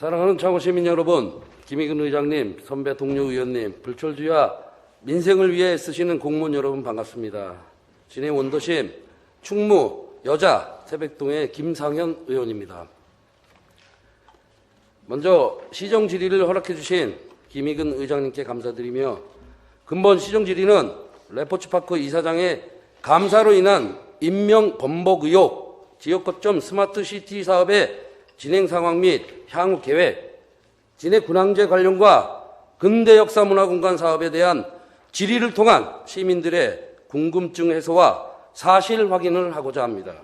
사랑하는 창원시민 여러분, 김희근 의장님, 선배 동료 의원님, 불철주야 민생을 위해 쓰시는 공무원 여러분 반갑습니다. 진해 원도심 충무 여자 태백동의 김상현 의원입니다. 먼저 시정 질의를 허락해 주신 김희근 의장님께 감사드리며 근본 시정 질의는 레포츠파크 이사장의 감사로 인한 임명 번복 의혹, 지역 거점 스마트 시티 사업의 진행 상황 및 향후 계획, 진해 군항제 관련과 근대 역사 문화공간 사업에 대한 질의를 통한 시민들의 궁금증 해소와 사실 확인을 하고자 합니다.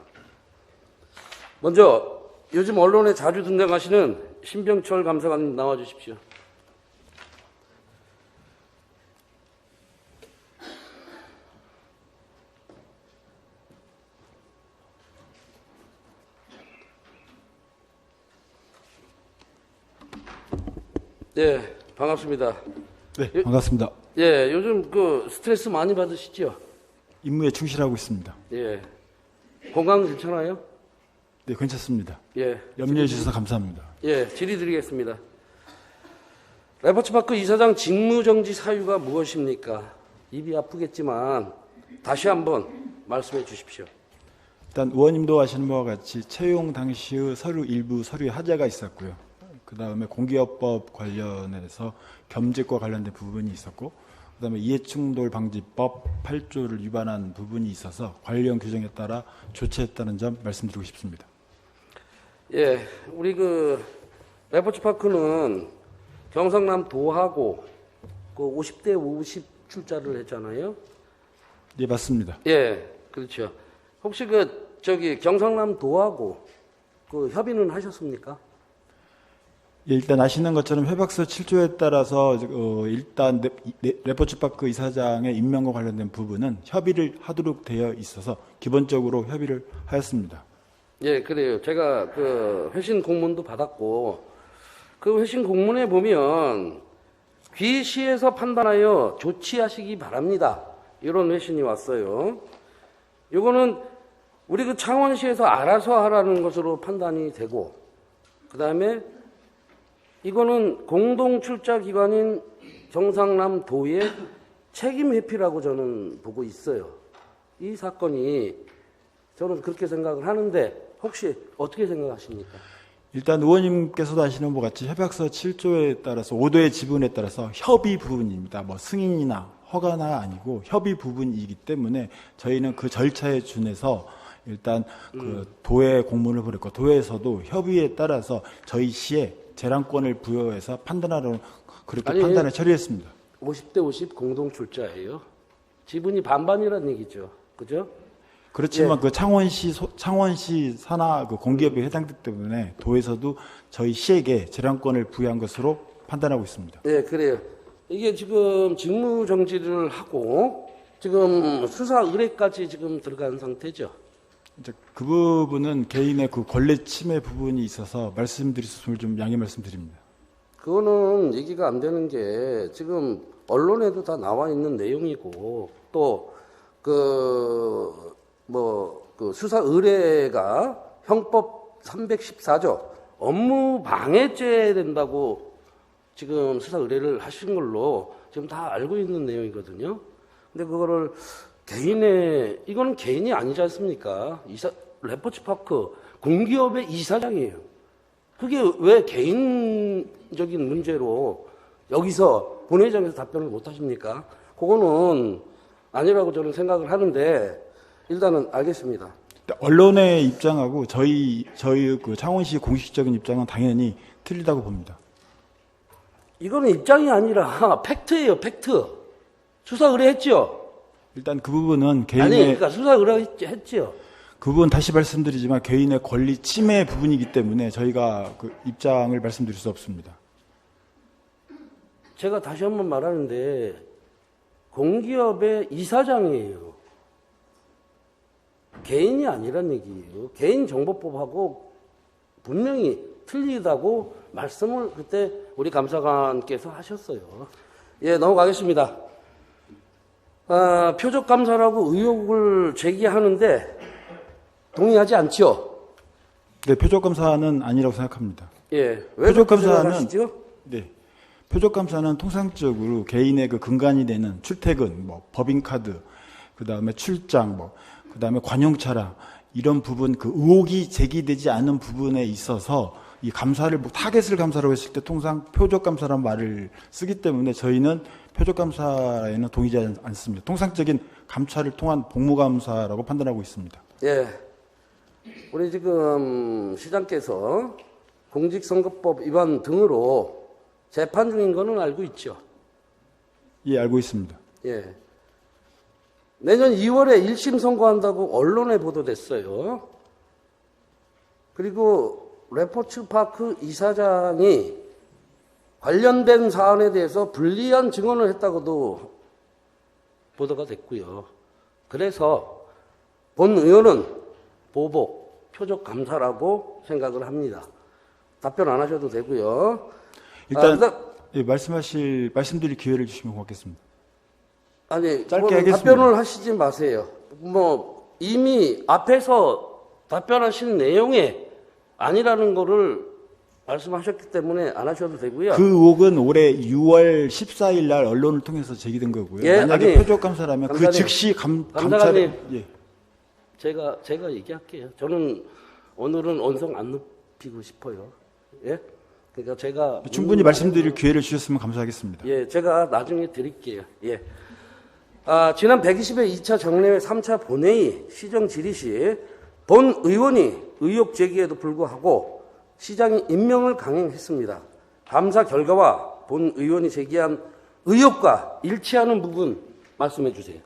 먼저 요즘 언론에 자주 등장하시는 신병철 감사관님 나와 주십시오. 네, 반갑습니다. 네, 반갑습니다. 예, 요즘 그 스트레스 많이 받으시죠? 임무에 충실하고 있습니다. 예. 건강 괜찮아요? 네, 괜찮습니다. 예. 염려해 주셔서 감사합니다. 예, 질의드리겠습니다. 레포츠파크 이사장 직무정지 사유가 무엇입니까? 입이 아프겠지만 다시 한번 말씀해 주십시오. 일단 의원님도 아시는 바와 같이 채용 당시의 서류 일부 서류에 하자가 있었고요. 그 다음에 공기업법 관련해서 겸직과 관련된 부분이 있었고, 그 다음에 이해충돌방지법 8조를 위반한 부분이 있어서 관련 규정에 따라 조치했다는 점 말씀드리고 싶습니다. 예, 우리 그 레포츠파크는 경상남 도하고 그 50대 50 출자를 했잖아요. 네, 맞습니다. 예, 그렇죠. 혹시 그 저기 경상남 도하고 그 협의는 하셨습니까? 예, 일단 아시는 것처럼 협약서 7조에 따라서 일단 레포츠파크 이사장의 임명과 관련된 부분은 협의를 하도록 되어 있어서 기본적으로 협의를 하였습니다. 예, 그래요. 제가 그 회신 공문도 받았고 그 회신 공문에 보면 귀시에서 판단하여 조치하시기 바랍니다. 이런 회신이 왔어요. 이거는 우리 그 창원시에서 알아서 하라는 것으로 판단이 되고, 그 다음에 이거는 공동 출자 기관인 경상남도의 책임 회피라고 저는 보고 있어요. 이 사건이 저는 그렇게 생각을 하는데 혹시 어떻게 생각하십니까? 일단 의원님께서도 아시는 것 같이 협약서 7조에 따라서 5도의 지분에 따라서 협의 부분입니다. 뭐 승인이나 허가나 아니고 협의 부분이기 때문에 저희는 그 절차에 준해서 일단 그 도에 공문을 보냈고, 도에서도 협의에 따라서 저희 시에 재량권을 부여해서 판단하러 그렇게 아니, 판단을 처리했습니다. 50대 50 공동 출자예요. 지분이 반반이라는 얘기죠. 그죠? 그렇지만 예. 그 창원시 산하 그 공기업에 해당되기 때문에 도에서도 저희 시에게 재량권을 부여한 것으로 판단하고 있습니다. 네, 그래요. 이게 지금 직무 정지를 하고 지금 수사 의뢰까지 지금 들어간 상태죠. 이제 그 부분은 개인의 그 권리 침해 부분이 있어서 말씀드릴 수 있음을 좀 양해 말씀드립니다. 그거는 얘기가 안 되는 게 지금 언론에도 다 나와 있는 내용이고 또 그 수사 의뢰가 형법 314조 업무 방해죄 된다고 지금 수사 의뢰를 하신 걸로 지금 다 알고 있는 내용이거든요. 근데 그거를 이거는 개인이 아니지 않습니까? 레포츠파크 공기업의 이사장이에요. 그게 왜 개인적인 문제로 여기서 본회의장에서 답변을 못 하십니까? 그거는 아니라고 저는 생각을 하는데 일단은 알겠습니다. 언론의 입장하고 저희 그 창원시 공식적인 입장은 당연히 틀리다고 봅니다. 이거는 입장이 아니라 팩트예요, 팩트. 수사 의뢰했죠? 일단 그 부분은 개인의 그러니까 수사 의뢰했죠. 그 부분 다시 말씀드리지만 개인의 권리 침해 부분이기 때문에 저희가 그 입장을 말씀드릴 수 없습니다. 제가 다시 한번 말하는데 공기업의 이사장이에요. 개인이 아니란 얘기예요. 개인정보법하고 분명히 틀리다고 말씀을 그때 우리 감사관께서 하셨어요. 예, 넘어가겠습니다. 표적감사라고 의혹을 제기하는데 동의하지 않지요? 네, 표적검사는 아니라고 생각합니다. 예. 왜 표적 그렇게 감사는 생각하시죠? 네. 표적 감사는 통상적으로 개인의 그 근간이 되는 출퇴근, 뭐 법인카드, 그다음에 출장, 뭐 그다음에 관용차량 이런 부분 그 의혹이 제기되지 않은 부분에 있어서 이 감사를 뭐 타겟을 감사라고 했을 때 통상 표적 감사라는 말을 쓰기 때문에 저희는 표적 감사에는 동의하지 않습니다. 통상적인 감찰을 통한 복무 감사라고 판단하고 있습니다. 예. 우리 지금 시장께서 공직선거법 위반 등으로 재판 중인 거는 알고 있죠. 예, 알고 있습니다. 예. 내년 2월에 1심 선고한다고 언론에 보도됐어요. 그리고 레포츠파크 이사장이 관련된 사안에 대해서 불리한 증언을 했다고도 보도가 됐고요. 그래서 본 의원은 보복, 표적 감사라고 생각을 합니다. 답변 안 하셔도 되고요. 일단 예, 말씀드릴 기회를 주시면 고맙겠습니다. 아니, 짧게 뭐 하겠습니다. 답변을 하시지 마세요. 뭐 이미 앞에서 답변하신 내용에 아니라는 거를 말씀하셨기 때문에 안 하셔도 되고요. 그 의혹은 올해 6월 14일 날 언론을 통해서 제기된 거고요. 예, 만약에 아니, 표적 감사라면 그 감사님, 즉시 감찰을 감사관님. 예. 제가 얘기할게요. 저는 오늘은 언성 안 높이고 싶어요. 예? 그러니까 제가 충분히 말씀드릴 기회를 주셨으면 감사하겠습니다. 예, 제가 나중에 드릴게요. 예. 지난 120회 2차 정례회 3차 본회의 시정 질의 시 본 의원이 의혹 제기에도 불구하고 시장이 임명을 강행했습니다. 감사 결과와 본 의원이 제기한 의혹과 일치하는 부분 말씀해 주세요.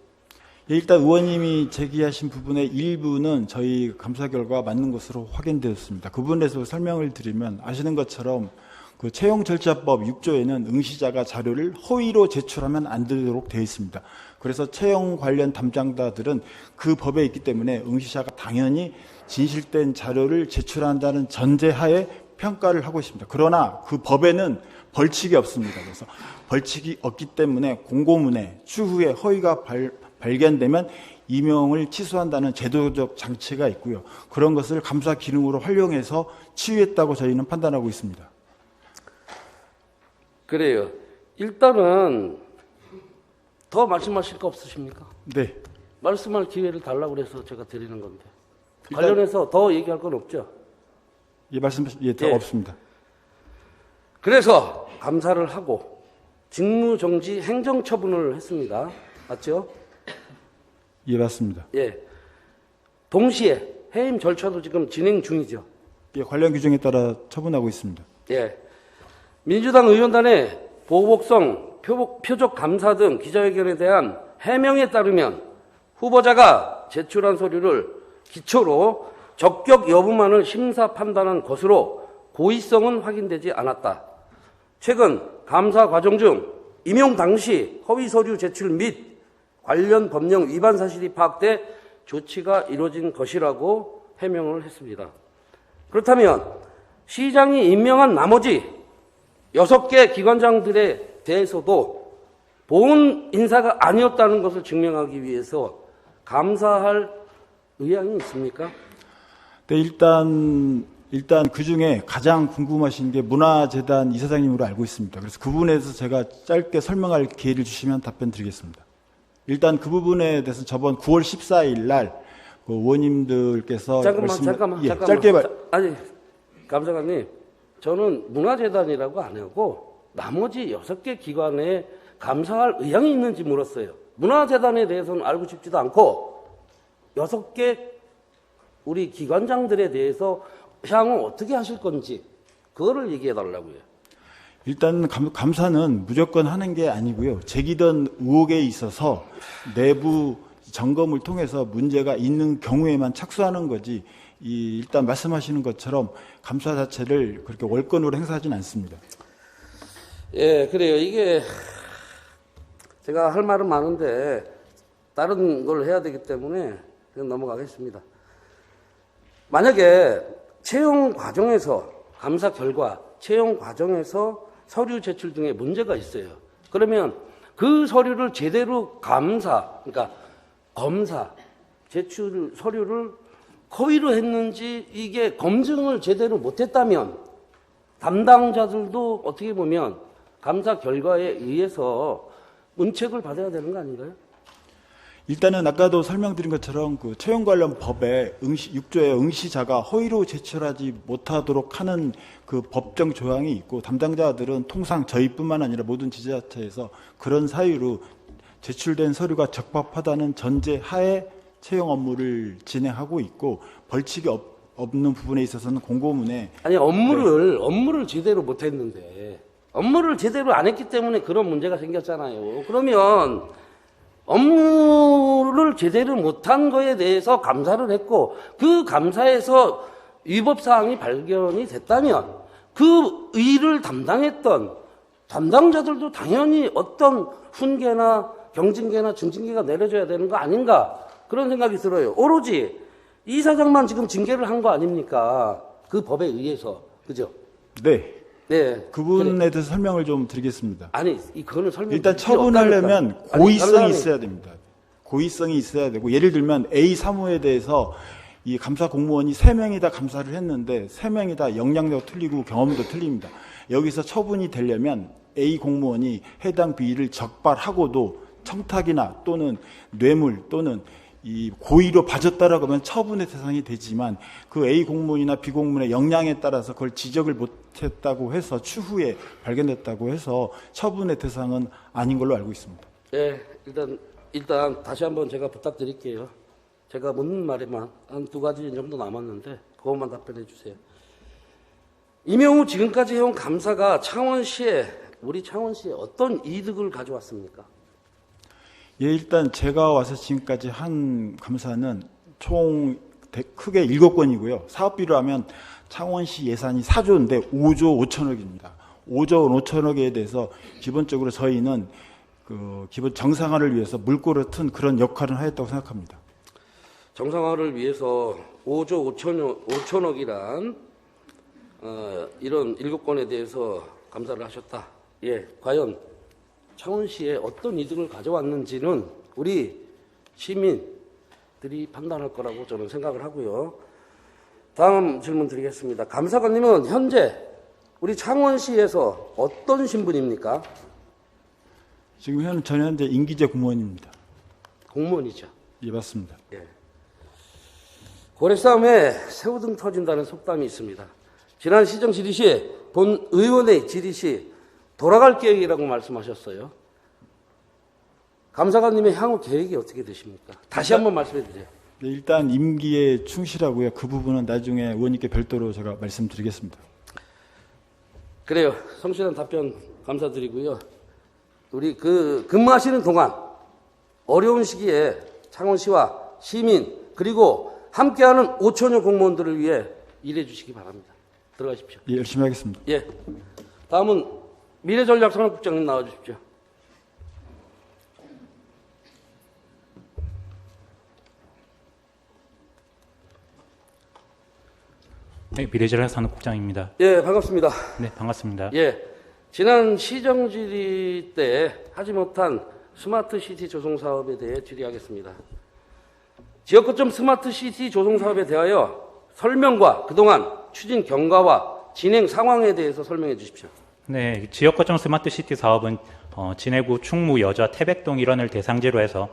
예, 일단 의원님이 제기하신 부분의 일부는 저희 감사 결과 맞는 것으로 확인되었습니다. 그 부분에서 설명을 드리면 아시는 것처럼 그 채용 절차법 6조에는 응시자가 자료를 허위로 제출하면 안 되도록 되어 있습니다. 그래서 채용 관련 담당자들은 그 법에 있기 때문에 응시자가 당연히 진실된 자료를 제출한다는 전제하에 평가를 하고 있습니다. 그러나 그 법에는 벌칙이 없습니다. 그래서 벌칙이 없기 때문에 공고문에 추후에 허위가 발견되면 임용을 취소한다는 제도적 장치가 있고요. 그런 것을 감사 기능으로 활용해서 치유했다고 저희는 판단하고 있습니다. 그래요. 일단은 더 말씀하실 거 없으십니까? 네. 말씀할 기회를 달라고 그래서 제가 드리는 건데. 일단- 관련해서 더 얘기할 건 없죠? 예, 더 예. 없습니다. 그래서 감사를 하고 직무정지 행정처분을 했습니다. 맞죠? 예, 맞습니다. 예. 동시에 해임 절차도 지금 진행 중이죠. 예, 관련 규정에 따라 처분하고 있습니다. 예. 민주당 의원단의 보복성 표적 감사 등 기자회견에 대한 해명에 따르면 후보자가 제출한 서류를 기초로 적격 여부만을 심사 판단한 것으로 고의성은 확인되지 않았다. 최근 감사 과정 중 임용 당시 허위 서류 제출 및 관련 법령 위반 사실이 파악돼 조치가 이루어진 것이라고 해명을 했습니다. 그렇다면 시장이 임명한 나머지 6개 기관장들에 대해서도 보훈 인사가 아니었다는 것을 증명하기 위해서 감사할 의향이 있습니까? 네, 일단 그 중에 가장 궁금하신 게 문화재단 이사장님으로 알고 있습니다. 그래서 그 부분에서 제가 짧게 설명할 기회를 주시면 답변 드리겠습니다. 일단 그 부분에 대해서 저번 9월 14일 날 그 의원님들께서 잠깐만. 짧게 아니, 감사관님, 저는 문화재단이라고 안 하고 나머지 6개 기관에 감사할 의향이 있는지 물었어요. 문화재단에 대해서는 알고 싶지도 않고 6개 우리 기관장들에 대해서 향후 어떻게 하실 건지 그거를 얘기해 달라고요. 일단 감사는 무조건 하는 게 아니고요. 제기된 의혹에 있어서 내부 점검을 통해서 문제가 있는 경우에만 착수하는 거지. 일단 말씀하시는 것처럼 감사 자체를 그렇게 월권으로 행사하지는 않습니다. 예, 그래요. 이게 제가 할 말은 많은데 다른 걸 해야 되기 때문에 그냥 넘어가겠습니다. 만약에 채용 과정에서 감사 결과, 채용 과정에서 서류 제출 등의 문제가 있어요. 그러면 그 서류를 제대로 그러니까 검사, 제출 서류를 허위로 했는지 이게 검증을 제대로 못했다면 담당자들도 어떻게 보면 감사 결과에 의해서 문책을 받아야 되는 거 아닌가요? 일단은 아까도 설명드린 것처럼 그 채용 관련 법에 6조에 응시자가 허위로 제출하지 못하도록 하는 그 법정 조항이 있고, 담당자들은 통상 저희뿐만 아니라 모든 지자체에서 그런 사유로 제출된 서류가 적법하다는 전제 하에 채용 업무를 진행하고 있고, 벌칙이 없는 부분에 있어서는 공고문에 아니 업무를 제대로 못했는데 업무를 제대로 안 했기 때문에 그런 문제가 생겼잖아요. 그러면 업무를 제대로 못한 거에 대해서 감사를 했고 그 감사에서 위법 사항이 발견이 됐다면 그 일을 담당했던 담당자들도 당연히 어떤 훈계나 경징계나 중징계가 내려져야 되는 거 아닌가 그런 생각이 들어요. 오로지 이사장만 지금 징계를 한 거 아닙니까? 그 법에 의해서. 그죠? 네. 네. 그 부분에 대해서 설명을 좀 드리겠습니다. 아니, 이거는 설명. 일단 처분하려면 고의성이 있어야 됩니다. 고의성이 있어야 되고, 예를 들면 A 사무에 대해서 이 감사 공무원이 3명이 다 감사를 했는데 3명이 다 역량도 틀리고 경험도 틀립니다. 여기서 처분이 되려면 A 공무원이 해당 비위를 적발하고도 청탁이나 또는 뇌물 또는 이 고의로 봐줬다라고 하면 처분의 대상이 되지만, 그 A 공무원이나 B 공무원의 역량에 따라서 그걸 지적을 못했다고 해서 추후에 발견됐다고 해서 처분의 대상은 아닌 걸로 알고 있습니다. 네, 일단 다시 한번 제가 부탁드릴게요. 제가 묻는 말에만 한 2가지 정도 남았는데 그것만 답변해 주세요. 임영우 지금까지 해온 감사가 우리 창원시에 어떤 이득을 가져왔습니까? 예, 일단 제가 와서 지금까지 한 감사는 총 크게 7건이고요. 사업비로 하면 창원시 예산이 4조인데 5조 5천억입니다. 5조 5천억에 대해서 기본적으로 저희는 그 기본 정상화를 위해서 물꼬를 튼 그런 역할을 하였다고 생각합니다. 정상화를 위해서 5조 5천억이란 이런 7건에 대해서 감사를 하셨다. 예, 과연 창원시에 어떤 이득을 가져왔는지는 우리 시민들이 판단할 거라고 저는 생각을 하고요. 다음 질문 드리겠습니다. 감사관님은 현재 우리 창원시에서 어떤 신분입니까? 지금 저는 현재 임기제 공무원입니다. 공무원이죠. 예, 맞습니다. 예. 고래싸움에 새우등 터진다는 속담이 있습니다. 지난 시정 질의시에 본 의원의 질의시 돌아갈 계획이라고 말씀하셨어요. 감사관님의 향후 계획이 어떻게 되십니까? 다시 한번 말씀해 주세요. 네, 일단 임기에 충실하고요. 그 부분은 나중에 의원님께 별도로 제가 말씀드리겠습니다. 그래요. 성실한 답변 감사드리고요. 우리 근무하시는 동안 어려운 시기에 창원시와 시민 그리고 함께하는 5천여 공무원들을 위해 일해 주시기 바랍니다. 들어가십시오. 예, 열심히 하겠습니다. 예. 다음은 미래전략산업국장님 나와주십시오. 네, 미래전략산업국장입니다. 예, 반갑습니다. 네, 반갑습니다. 예. 지난 시정질의 때 하지 못한 스마트시티 조성 사업에 대해 질의하겠습니다. 지역 거점 스마트시티 조성 사업에 대하여 설명과 그동안 추진 경과와 진행 상황에 대해서 설명해 주십시오. 네, 지역 거점 스마트시티 사업은 진해구 충무 여자 태백동 일원을 대상지로 해서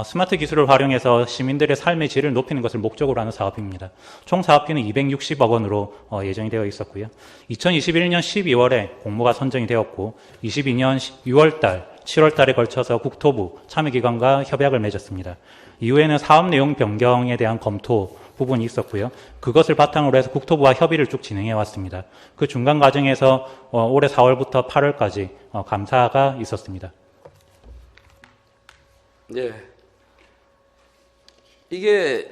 스마트 기술을 활용해서 시민들의 삶의 질을 높이는 것을 목적으로 하는 사업입니다. 총 사업비는 260억 원으로 예정이 되어 있었고요. 2021년 12월에 공모가 선정이 되었고 22년 6월달, 7월달에 걸쳐서 국토부 참여기관과 협약을 맺었습니다. 이후에는 사업 내용 변경에 대한 검토 부분이 있었고요. 그것을 바탕으로 해서 국토부와 협의를 쭉 진행해 왔습니다. 그 중간 과정에서 올해 4월부터 8월까지 감사가 있었습니다. 네. 이게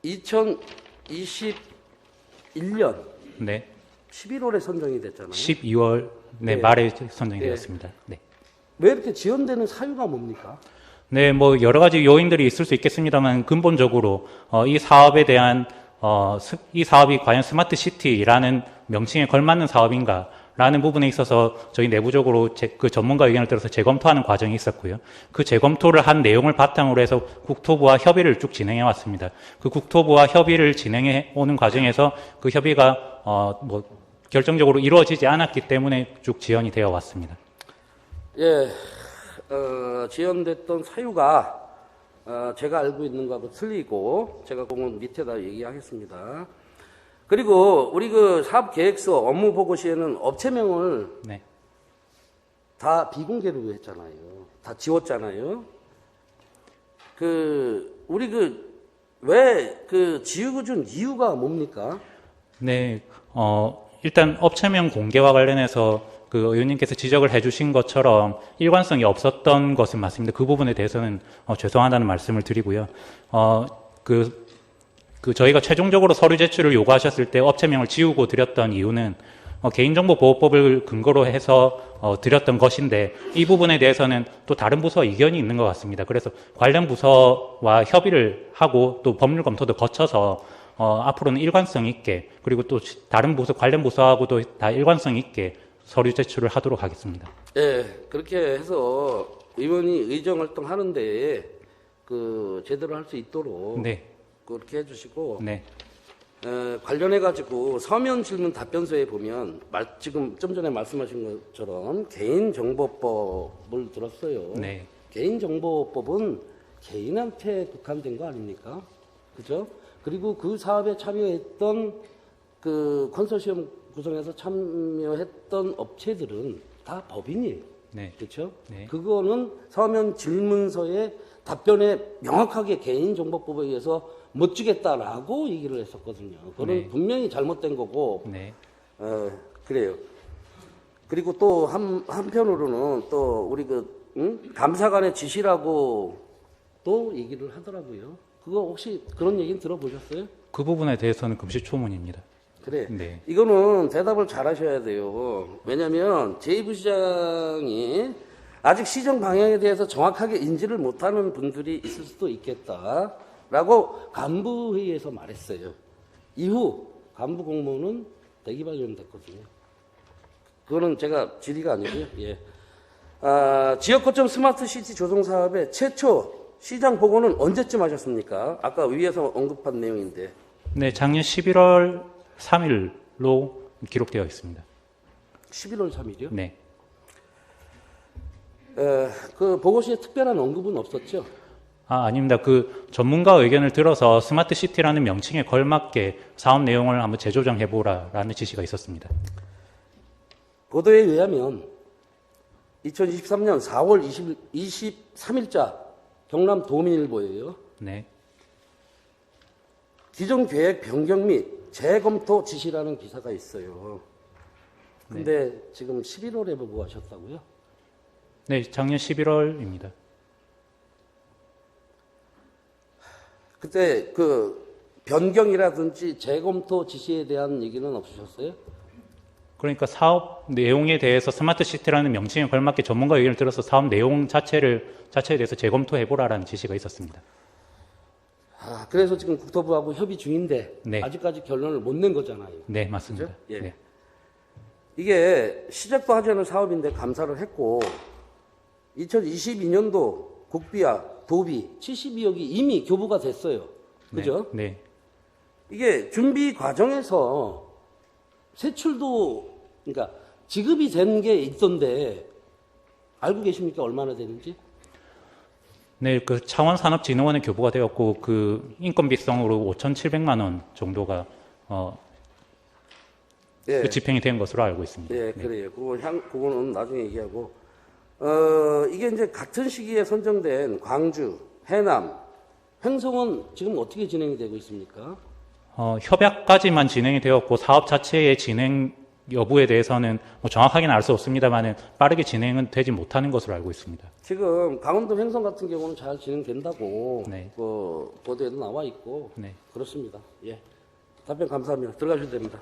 2021년 네. 11월에 선정이 됐잖아요. 12월 네. 말에 선정이 네. 되었습니다. 네. 왜 이렇게 지연되는 사유가 뭡니까? 네, 뭐 여러 가지 요인들이 있을 수 있겠습니다만 근본적으로 이 사업에 대한 이 사업이 과연 스마트 시티라는 명칭에 걸맞는 사업인가 라는 부분에 있어서 저희 내부적으로 그 전문가 의견을 들어서 재검토하는 과정이 있었고요. 그 재검토를 한 내용을 바탕으로 해서 국토부와 협의를 쭉 진행해 왔습니다. 그 국토부와 협의를 진행해 오는 과정에서 그 협의가 결정적으로 이루어지지 않았기 때문에 쭉 지연이 되어 왔습니다. 예, 지연됐던 사유가 제가 알고 있는 거하고 틀리고 제가 그건 밑에다 얘기하겠습니다. 그리고 우리 그 사업 계획서 업무 보고 시에는 업체명을 네. 다 비공개로 했잖아요. 다 지웠잖아요. 우리 왜 지우고 준 이유가 뭡니까? 네, 일단 업체명 공개와 관련해서 그 의원님께서 지적을 해주신 것처럼 일관성이 없었던 것은 맞습니다. 그 부분에 대해서는 죄송하다는 말씀을 드리고요. 저희가 최종적으로 서류 제출을 요구하셨을 때 업체명을 지우고 드렸던 이유는 개인정보보호법을 근거로 해서 드렸던 것인데 이 부분에 대해서는 또 다른 부서와 이견이 있는 것 같습니다. 그래서 관련 부서와 협의를 하고 또 법률 검토도 거쳐서 앞으로는 일관성 있게 그리고 또 다른 부서 관련 부서하고도 다 일관성 있게 서류 제출을 하도록 하겠습니다. 예, 그렇게 해서 의원이 의정활동 하는데 제대로 할 수 있도록 네. 그렇게 해주시고 네. 관련해가지고 서면 질문 답변서에 보면 지금 좀 전에 말씀하신 것처럼 개인정보법을 들었어요. 네. 개인정보법은 개인한테 국한된 거 아닙니까? 그죠? 그리고 그 사업에 참여했던 컨소시엄 구성해서 참여했던 업체들은 다 법인이에요. 네. 그렇죠? 네. 그거는 서면 질문서에 답변에 명확하게 개인정보법에 의해서 못 주겠다라고 얘기를 했었거든요. 그거는 네. 분명히 잘못된 거고, 네. 그래요. 그리고 또 한편으로는 또 우리 감사관의 지시라고 또 얘기를 하더라고요. 그거 혹시 그런 얘기는 들어보셨어요? 그 부분에 대해서는 금시초문입니다. 그래. 네. 이거는 대답을 잘 하셔야 돼요. 왜냐면 제2부시장이 아직 시정 방향에 대해서 정확하게 인지를 못하는 분들이 있을 수도 있겠다라고 간부회의에서 말했어요. 이후 간부 공무원은 대기 발령됐거든요. 그거는 제가 질의가 아니고요. 예. 지역 거점 스마트 시티 조성 사업의 최초 시장 보고는 언제쯤 하셨습니까? 아까 위에서 언급한 내용인데. 네, 작년 11월 3일로 기록되어 있습니다. 11월 3일이요? 네. 그 보고시에 특별한 언급은 없었죠? 아닙니다. 그 전문가 의견을 들어서 스마트 시티라는 명칭에 걸맞게 사업 내용을 한번 재조정해보라라는 지시가 있었습니다. 보도에 의하면 2023년 4월 23일자 경남 도민일보예요. 네. 기존 계획 변경 및 재검토 지시라는 기사가 있어요. 근데 지금 11월에 보고하셨다고요? 네, 작년 11월입니다. 그때 변경이라든지 재검토 지시에 대한 얘기는 없으셨어요? 그러니까 사업 내용에 대해서 스마트 시티라는 명칭에 걸맞게 전문가 의견을 들어서 사업 내용 자체에 대해서 재검토해보라라는 지시가 있었습니다. 그래서 지금 국토부하고 협의 중인데 네. 아직까지 결론을 못 낸 거잖아요. 네, 맞습니다. 그죠? 예. 네. 이게 시작도 하지 않은 사업인데 감사를 했고 2022년도 국비와 도비 72억이 이미 교부가 됐어요. 그죠? 네. 이게 준비 과정에서 세출도 그러니까 지급이 된 게 있던데 알고 계십니까? 얼마나 되는지? 네, 그 창원산업진흥원에 교부가 되었고 그 인건비성으로 5,700만 원 정도가 예. 그 집행이 된 것으로 알고 있습니다. 예, 네. 그래요. 그거는 나중에 얘기하고 이게 이제 같은 시기에 선정된 광주, 해남, 횡성은 지금 어떻게 진행이 되고 있습니까? 협약까지만 진행이 되었고 사업 자체의 진행 여부에 대해서는 정확하게는 알 수 없습니다만은 빠르게 진행은 되지 못하는 것으로 알고 있습니다. 지금 강원도 횡성 같은 경우는 잘 진행된다고 네. 보도에도 나와 있고 네. 그렇습니다. 예, 답변 감사합니다. 들어가셔도 됩니다.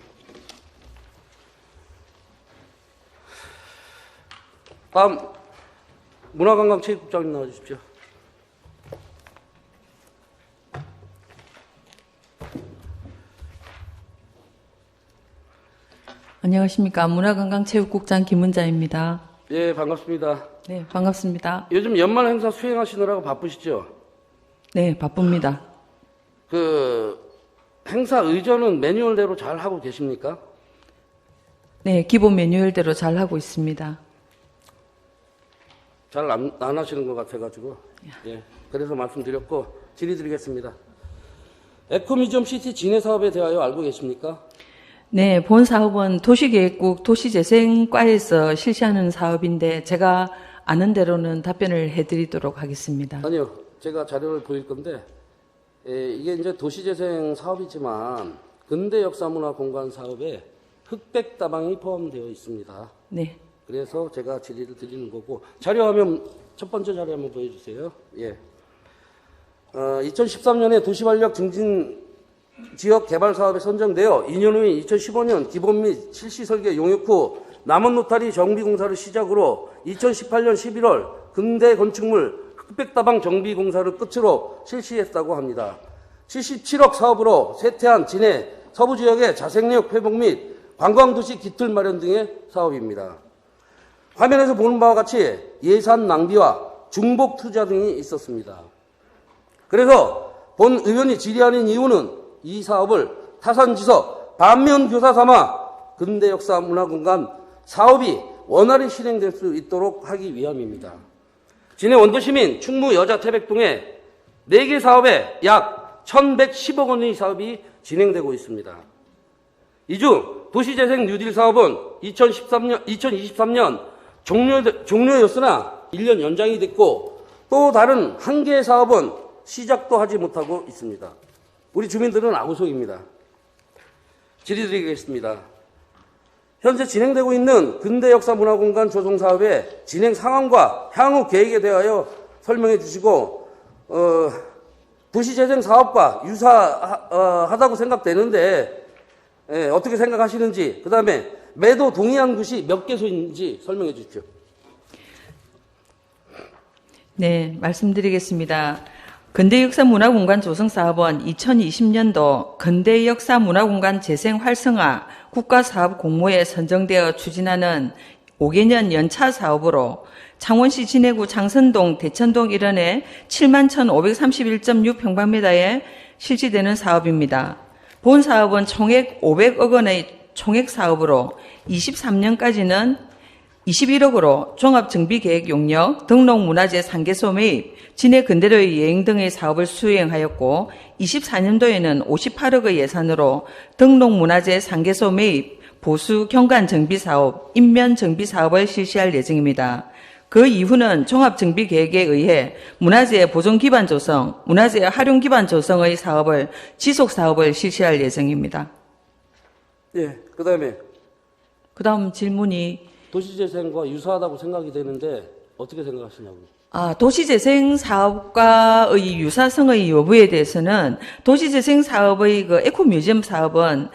다음 문화관광체육국장님 나와주십시오. 안녕하십니까. 문화관광체육국장 김은자입니다. 예, 반갑습니다. 네, 반갑습니다. 요즘 연말 행사 수행하시느라고 바쁘시죠? 네, 바쁩니다. 그 행사 의전은 매뉴얼대로 잘 하고 계십니까? 네, 기본 매뉴얼대로 잘 하고 있습니다. 잘 안 하시는 것 같아가지고, 예, 그래서 말씀드렸고 질의드리겠습니다. 에코뮤지엄 시티 진해 사업에 대하여 알고 계십니까? 네, 본 사업은 도시계획국 도시재생과에서 실시하는 사업인데 제가 아는 대로는 답변을 해드리도록 하겠습니다. 아니요, 제가 자료를 보일 건데, 이게 이제 도시재생 사업이지만 근대 역사문화 공간 사업에 흑백 다방이 포함되어 있습니다. 네, 그래서 제가 질의를 드리는 거고, 자료화면 첫 번째 자료 한번 보여주세요. 예. 2013년에 도시활력 증진 지역 개발 사업에 선정되어 2년 후인 2015년 기본 및 실시 설계 용역 후 남원 노타리 정비 공사를 시작으로 2018년 11월 근대 건축물 흑백다방 정비 공사를 끝으로 실시했다고 합니다. 77억 사업으로 세태안, 진해, 서부 지역의 자생력 회복 및 관광도시 기틀 마련 등의 사업입니다. 화면에서 보는 바와 같이 예산 낭비와 중복 투자 등이 있었습니다. 그래서 본 의원이 질의하는 이유는 이 사업을 타산지서 반면교사 삼아 근대역사문화공간 사업이 원활히 실행될 수 있도록 하기 위함입니다. 진해 원도시민 충무 여자 태백동에 4개 사업에 약 1,110억 원의 사업이 진행되고 있습니다. 이 중 도시재생 뉴딜 사업은 2023년 종료였으나 1년 연장이 됐고, 또 다른 한 개의 사업은 시작도 하지 못하고 있습니다. 우리 주민들은 아우성입니다. 질의드리겠습니다. 현재 진행되고 있는 근대역사문화공간 조성 사업의 진행 상황과 향후 계획에 대하여 설명해 주시고, 도시재생 사업과 유사하다고 생각되는데, 어떻게 생각하시는지, 그 다음에 매도 동의한 곳이 몇 개소인지 설명해 주십시오. 네, 말씀드리겠습니다. 근대역사문화공간 조성사업은 2020년도 근대역사문화공간 재생 활성화 국가사업 공모에 선정되어 추진하는 5개년 연차 사업으로 창원시 진해구 장선동, 대천동 일원에 71,531.6평방미터에 실시되는 사업입니다. 본 사업은 총액 500억 원의 총액 사업으로 23년까지는 21억으로 종합정비계획 용역, 등록문화재 상계소 매입, 진해 근대로의 여행 등의 사업을 수행하였고, 24년도에는 58억의 예산으로 등록문화재 상계소 매입, 보수 경관 정비 사업, 인면 정비 사업을 실시할 예정입니다. 그 이후는 종합정비계획에 의해 문화재 보존 기반 조성, 문화재 활용 기반 조성의 사업을 지속 사업을 실시할 예정입니다. 예, 그 다음에 그다음 질문이 도시재생과 유사하다고 생각이 되는데 어떻게 생각하시냐고요? 도시재생 사업과의 유사성의 여부에 대해서는 도시재생 사업의 그 에코뮤지엄 사업은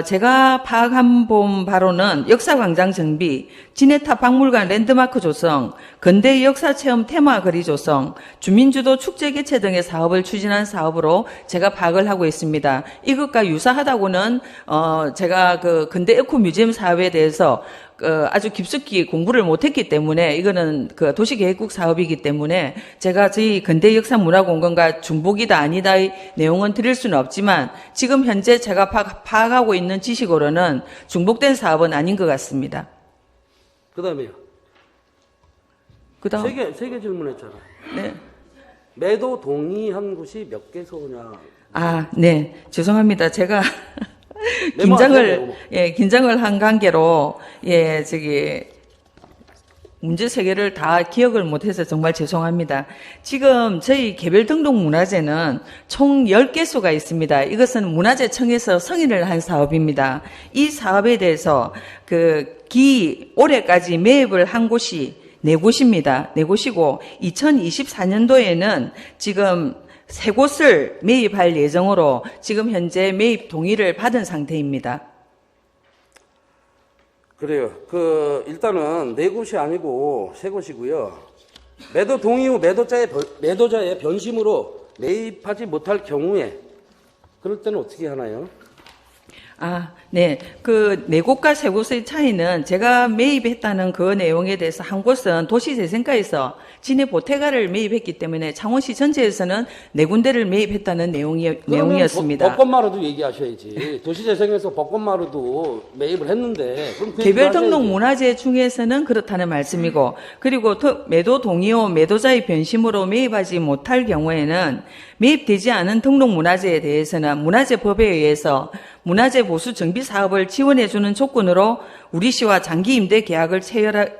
제가 파악한 바로는 역사광장 정비, 진해탑 박물관 랜드마크 조성, 근대 역사체험 테마 거리 조성, 주민주도 축제 개최 등의 사업을 추진한 사업으로 제가 파악을 하고 있습니다. 이것과 유사하다고는 제가 그 근대 에코뮤지엄 사업에 대해서 아주 깊숙이 공부를 못했기 때문에, 이거는 그 도시계획국 사업이기 때문에 제가 저희 근대역사문화공간과 중복이다 아니다의 내용은 드릴 수는 없지만, 지금 현재 제가 파악하고 있는 지식으로는 중복된 사업은 아닌 것 같습니다. 그 다음에요. 그다음 세 개 질문했잖아. 네. 매도 동의한 곳이 몇 개소냐? 네. 죄송합니다. 제가 메모하세요. 긴장을 한 관계로, 문제 세 개를 다 기억을 못해서 정말 죄송합니다. 지금 저희 개별 등록 문화재는 총 10개소가 있습니다. 이것은 문화재청에서 승인을 한 사업입니다. 이 사업에 대해서 올해까지 매입을 한 곳이 4곳입니다. 4곳이고, 2024년도에는 지금 3곳을 매입할 예정으로 지금 현재 매입 동의를 받은 상태입니다. 그래요. 일단은 4곳이 아니고 3곳이고요. 매도 동의 후 매도자의 변심으로 매입하지 못할 경우에, 그럴 때는 어떻게 하나요? 네. 그 네 곳과 세 곳의 차이는 제가 매입했다는 그 내용에 대해서 한 곳은 도시재생과에서 진해 보태가를 매입했기 때문에 창원시 전체에서는 네 군데를 매입했다는 내용이었습니다. 벚꽃마루도 얘기하셔야지. 도시재생에서 벚꽃마루도 매입을 했는데 그럼 그 개별 얘기를 등록 하셔야지. 문화재 중에서는 그렇다는 말씀이고, 그리고 매도 동의호 매도자의 변심으로 매입하지 못할 경우에는 매입되지 않은 등록 문화재에 대해서는 문화재법에 의해서 문화재 보수 정비 사업을 지원해주는 조건으로 우리 시와 장기 임대 계약을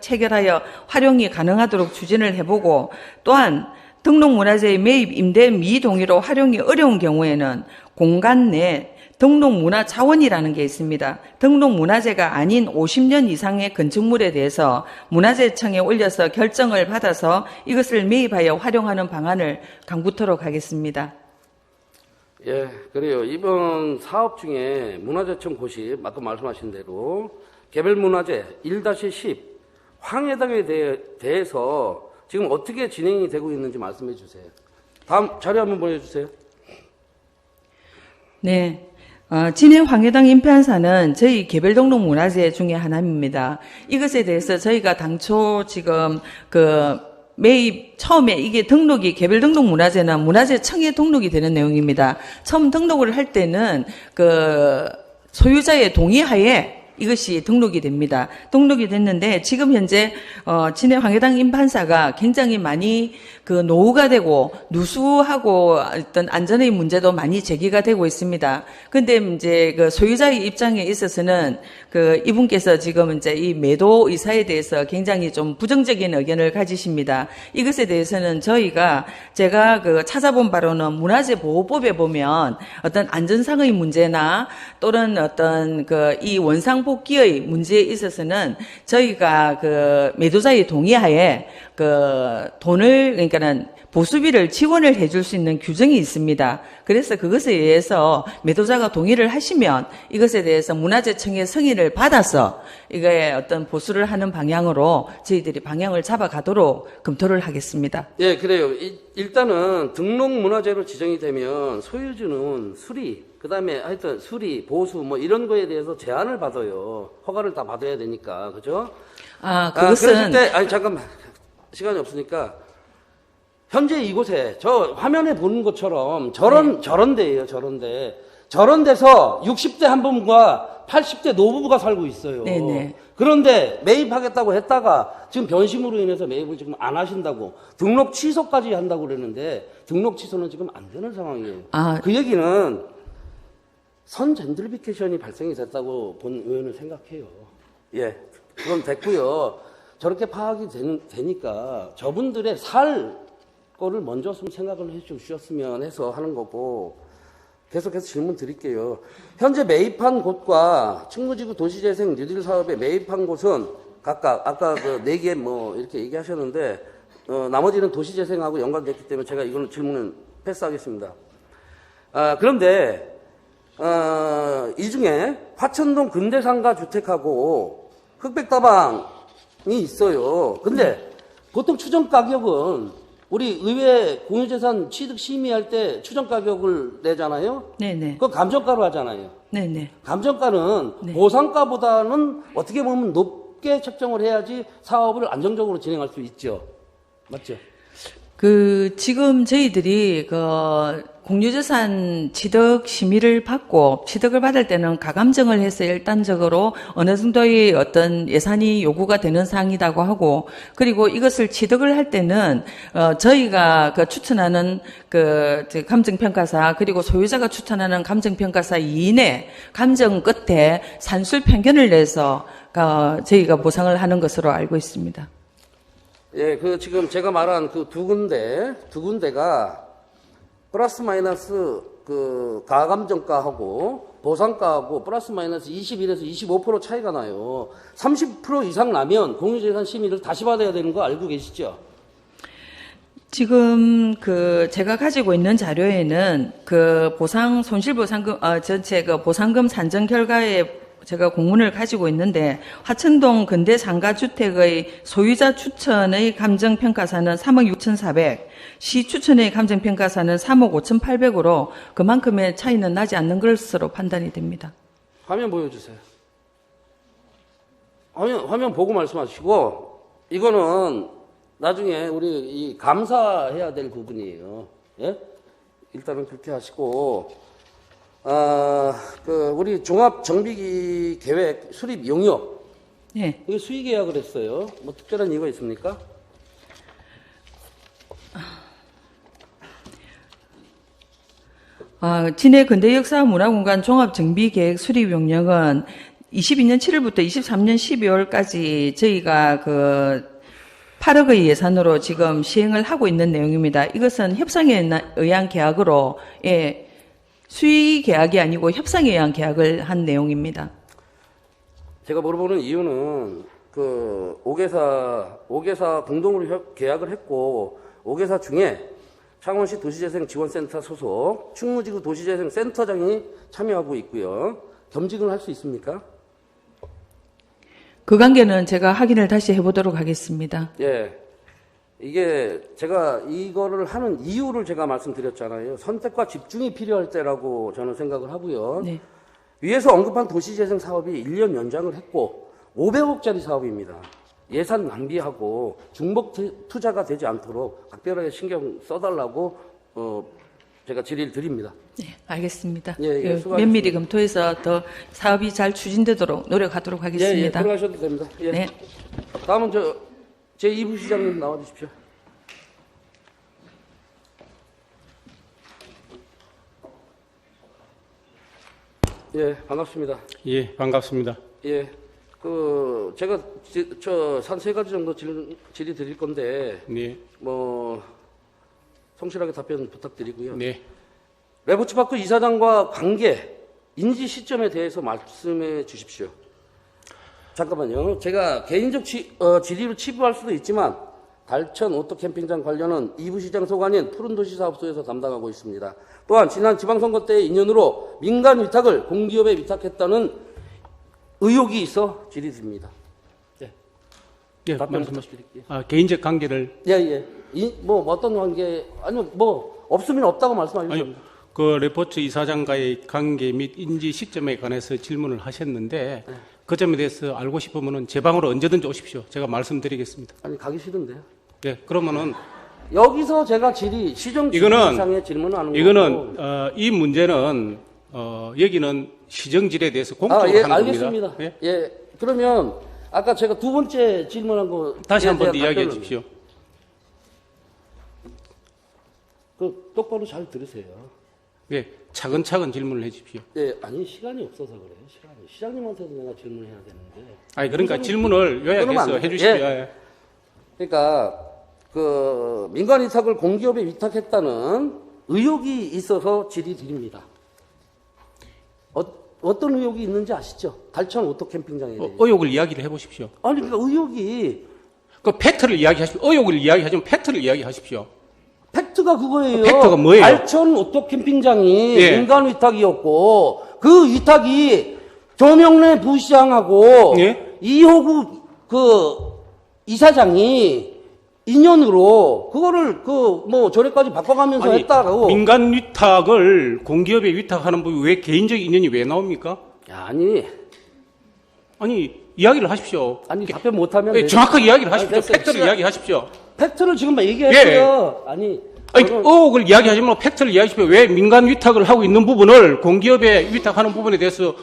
체결하여 활용이 가능하도록 추진을 해보고, 또한 등록 문화재의 매입 임대 미동의로 활용이 어려운 경우에는 공간 내 등록 문화 자원이라는 게 있습니다. 등록 문화재가 아닌 50년 이상의 건축물에 대해서 문화재청에 올려서 결정을 받아서 이것을 매입하여 활용하는 방안을 강구토록 하겠습니다. 예, 그래요. 이번 사업 중에 문화재청 고시, 아까 말씀하신 대로 개별문화재 1-10 황해당에 대해서 지금 어떻게 진행이 되고 있는지 말씀해 주세요. 다음 자료 한번 보여주세요. 네. 진해 황해당 임편사는 저희 개별 등록 문화재 중에 하나입니다. 이것에 대해서 저희가 당초 지금 매입 처음에 이게 등록이 개별 등록 문화재는 문화재청에 등록이 되는 내용입니다. 처음 등록을 할 때는 소유자의 동의하에 이것이 등록이 됩니다. 등록이 됐는데 지금 현재 진해 황해당 임판사가 굉장히 많이 노후가 되고 누수하고 어떤 안전의 문제도 많이 제기가 되고 있습니다. 근데 이제 소유자의 입장에 있어서는 이분께서 지금 이제 이 매도 의사에 대해서 굉장히 좀 부정적인 의견을 가지십니다. 이것에 대해서는 제가 찾아본 바로는 문화재보호법에 보면 어떤 안전상의 문제나 또는 어떤 이 원상 복귀의 문제에 있어서는 저희가 매도자의 동의하에 돈을, 그러니까는 보수비를 지원을 해줄 수 있는 규정이 있습니다. 그래서 그것에 의해서 매도자가 동의를 하시면 이것에 대해서 문화재청의 승인을 받아서 이거에 어떤 보수를 하는 방향으로 저희들이 방향을 잡아가도록 검토를 하겠습니다. 예, 그래요. 일단은 등록문화재로 지정이 되면 소유주는 수리, 그 다음에 하여튼 수리, 보수 뭐 이런 거에 대해서 제한을 받아요. 허가를 다 받아야 되니까. 그죠? 그것은. 그랬을 때, 잠깐만. 시간이 없으니까. 현재 이곳에, 저 화면에 보는 것처럼 저런 데예요, 저런 데. 저런 데서 60대 한부모가 80대 노부부가 살고 있어요. 네네. 그런데 매입하겠다고 했다가 지금 변심으로 인해서 매입을 지금 안 하신다고 등록 취소까지 한다고 그러는데 등록 취소는 지금 안 되는 상황이에요. 그 얘기는 선젠들피케이션이 발생이 됐다고 본 의원은 생각해요. 예, 그럼 됐고요. 저렇게 파악이 되니까 저분들의 살 거를 먼저 좀 생각을 해 주셨으면 해서 하는 거고, 계속해서 질문 드릴게요. 현재 매입한 곳과 충무지구 도시재생 뉴딜 사업에 매입한 곳은 각각 아까 4개 뭐 이렇게 얘기하셨는데 나머지는 도시재생하고 연관됐기 때문에 제가 이거는 질문은 패스하겠습니다. 그런데 이 중에 화천동 근대상가 주택하고 흑백다방이 있어요. 근데 보통 추정 가격은 우리 의회 공유재산 취득 심의할 때 추정 가격을 내잖아요. 네네. 그거 감정가로 하잖아요. 네네. 감정가는 네. 보상가보다는 어떻게 보면 높게 책정을 해야지 사업을 안정적으로 진행할 수 있죠. 맞죠? 지금 저희들이 공유재산 취득 심의를 받고 취득을 받을 때는 가감정을 해서 일단적으로 어느 정도의 어떤 예산이 요구가 되는 사항이라고 하고, 그리고 이것을 취득을 할 때는 저희가 추천하는 감정평가사, 그리고 소유자가 추천하는 감정평가사 이내 감정 끝에 산술 편견을 내서 저희가 보상을 하는 것으로 알고 있습니다. 예, 지금 제가 말한 두 군데가 플러스 마이너스 가감정가하고 보상가하고 플러스 마이너스 21에서 25% 차이가 나요. 30% 이상 나면 공유재산 심의를 다시 받아야 되는 거 알고 계시죠? 지금 제가 가지고 있는 자료에는 손실보상금 전체 보상금 산정 결과에 제가 공문을 가지고 있는데, 화천동 근대상가주택의 소유자 추천의 감정평가사는 3억 6,400, 시 추천의 감정평가사는 3억 5,800으로 그만큼의 차이는 나지 않는 것으로 판단이 됩니다. 화면 보여주세요. 화면 보고 말씀하시고, 이거는 나중에 우리 이 감사해야 될 부분이에요. 예? 일단은 그렇게 하시고, 우리 종합정비 계획 수립 용역, 네. 이거 수의 계약을 했어요. 뭐 특별한 이유가 있습니까? 진해 근대역사문화공간 종합정비계획 수립용역은 22년 7월부터 23년 12월까지 저희가 8억의 예산으로 지금 시행을 하고 있는 내용입니다. 이것은 협상에 의한 계약으로, 예, 수의 계약이 아니고 협상에 의한 계약을 한 내용입니다. 제가 물어보는 이유는 그 5개사 공동으로 계약을 했고 5개사 중에 창원시 도시재생지원센터 소속 충무지구 도시재생센터장이 참여하고 있고요. 겸직을 할 수 있습니까? 그 관계는 제가 확인을 다시 해보도록 하겠습니다. 예. 이게 제가 이거를 하는 이유를 제가 말씀드렸잖아요. 선택과 집중이 필요할 때라고 저는 생각을 하고요. 네. 위에서 언급한 도시재생 사업이 1년 연장을 했고 500억짜리 사업입니다. 예산 낭비하고 중복 투자가 되지 않도록 각별하게 신경 써달라고 제가 질의를 드립니다. 네, 알겠습니다. 예, 수고하셨습니다. 면밀히 검토해서 더 사업이 잘 추진되도록 노력하도록 예, 하겠습니다. 들어가셔도 됩니다. 예. 네. 다음은 제 2부 시장님 나와주십시오. 예, 반갑습니다. 예, 반갑습니다. 예, 제가 한 3가지 정도 질의 드릴 건데, 네, 성실하게 답변 부탁드리고요. 네. 레포츠파크 이사장과 관계, 인지 시점에 대해서 말씀해 주십시오. 잠깐만요. 제가 개인적 질의로 치부할 수도 있지만, 달천 오토캠핑장 관련은 이부시장 소관인 푸른도시사업소에서 담당하고 있습니다. 또한 지난 지방선거 때의 인연으로 민간 위탁을 공기업에 위탁했다는 의혹이 있어 질의드립니다. 예. 예, 답변 말씀. 부탁드릴게요. 개인적 관계를 예. 어떤 관계, 아니면 없으면 없다고 말씀하시면 아니 됩니다. 그 레포츠 이사장과의 관계 및 인지 시점에 관해서 질문을 하셨는데 그 점에 대해서 알고 싶으면은 제 방으로 언제든지 오십시오. 제가 말씀드리겠습니다. 아니, 가기 싫은데요. 예, 그러면은 여기서 제가 시정 질의상의 질문을 하는 거고. 이거는 이 문제는 여기는 시정질에 대해서 공적으로 예, 하는 알겠습니다. 겁니다. 예? 예, 그러면 아까 제가 두 번째 질문한 거 다시 한 번 더 제가 이야기해 답변을- 주십시오. 똑바로 잘 들으세요. 예, 차근차근 질문을 해 주십시오. 예, 아니 시간이 없어서 그래요. 시장님한테도 내가 질문해야 되는데. 아니 그러니까 질문을 그러면 요약해서 안 해 돼요. 주십시오. 예. 예. 그러니까 민간 위탁을 공기업에 위탁했다는 의혹이 있어서 질의드립니다. 어떤 의혹이 있는지 아시죠? 달천 오토캠핑장에 대해. 의혹을 이야기를 해 보십시오. 아니 그러니까 의혹이 그 팩트를 이야기하십시오. 의혹을 이야기하지만 팩트를 이야기하십시오. 팩트가 그거예요. 팩트가 뭐예요? 달천 오토캠핑장이 예. 민간 위탁이었고 그 위탁이 조명래 부시장하고 예. 이호구 이사장이 인연으로 그거를 조례까지 바꿔가면서 아니, 했다고. 민간 위탁을 공기업에 위탁하는 분이 왜 개인적 인연이 왜 나옵니까? 야, 아니 이야기를 하십시오. 답변 못하면 예, 정확하게 이야기를 하십시오. 됐어요. 팩트를 이야기하십시오. 팩트를 지금 얘기했어요. 아니 의혹을 이야기하지만 팩트를 이야기하십시오. 왜 민간 위탁을 하고 있는 부분을 공기업에 위탁하는 부분에 대해서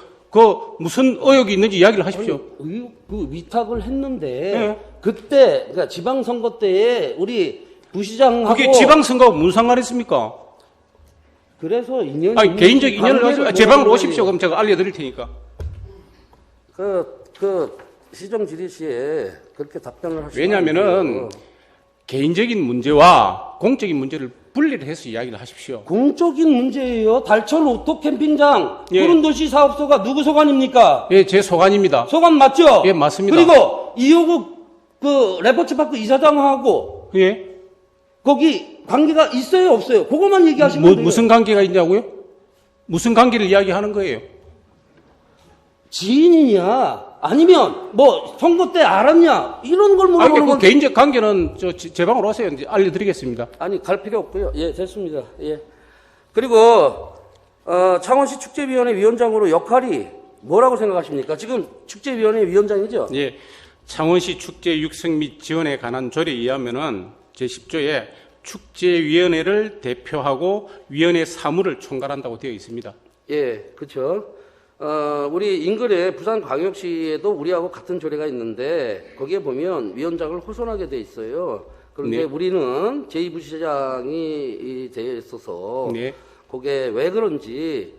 무슨 의혹이 있는지 이야기를 하십시오. 그 위탁을 했는데 예. 그때 그러니까 지방선거 때에 우리 부시장하고 그게 지방선거하고 무슨 상관이 있습니까? 그래서 인연이 아니 개인적 있는지 인연을 관계를 하시고 제 방으로 모르는 오십시오. 그럼 제가 알려드릴 테니까. 시정 질의 시에 그렇게 답변을 하시면 왜냐하면은 개인적인 문제와 공적인 문제를 분리를 해서 이야기를 하십시오. 공적인 문제예요. 달천 오토캠핑장 예. 푸른도시 사업소가 누구 소관입니까? 예, 제 소관입니다. 소관 맞죠? 예, 맞습니다. 그리고 이호구 레포츠파크 이사장하고 예? 거기 관계가 있어요, 없어요? 그것만 얘기하시면 돼요. 무슨 관계가 있냐고요? 무슨 관계를 이야기하는 거예요? 지인이냐? 아니면 선거 때 알았냐? 이런 걸 물어보는 그 건데. 개인적 관계는 제 방으로 오세요. 이제 알려드리겠습니다. 아니, 갈 필요 없고요. 예, 됐습니다. 예. 그리고 창원시 축제위원회 위원장으로 역할이 뭐라고 생각하십니까? 지금 축제위원회 위원장이죠? 예, 창원시 축제 육성 및 지원에 관한 조례에 의하면은 제10조에 축제위원회를 대표하고 위원회 사무를 총괄한다고 되어 있습니다. 예, 그렇죠. 우리 인근에 부산광역시에도 우리하고 같은 조례가 있는데 거기에 보면 위원장을 호선하게 돼 있어요. 그런데 네. 우리는 제2부시장이 돼 있어서 네. 그게 왜 그런지